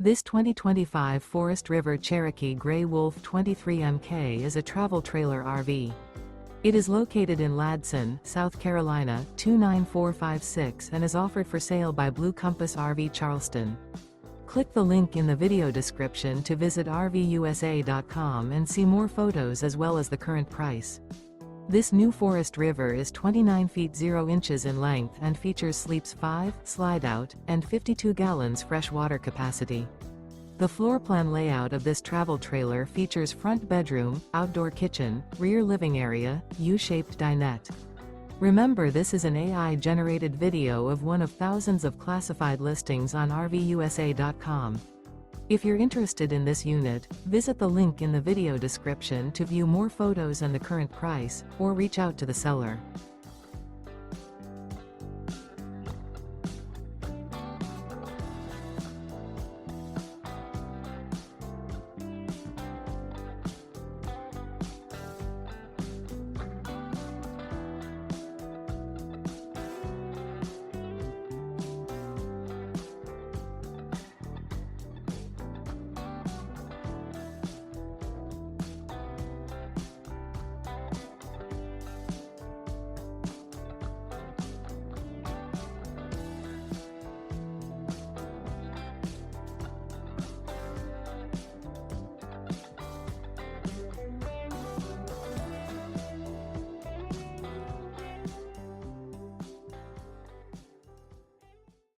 This 2025 Forest River Cherokee Grey Wolf 23MK is a travel trailer RV. It is located in Ladson, South Carolina, 29456 and is offered for sale by Blue Compass RV Charleston. Click the link in the video description to visit RVUSA.com and see more photos as well as the current price. This new Forest River is 29 feet 0 inches in length and features sleeps 5, slide-out, and 52 gallons fresh water capacity. The floor plan layout of this travel trailer features front bedroom, outdoor kitchen, rear living area, U-shaped dinette. Remember, this is an AI-generated video of one of thousands of classified listings on RVUSA.com. If you're interested in this unit, visit the link in the video description to view more photos and the current price, or reach out to the seller.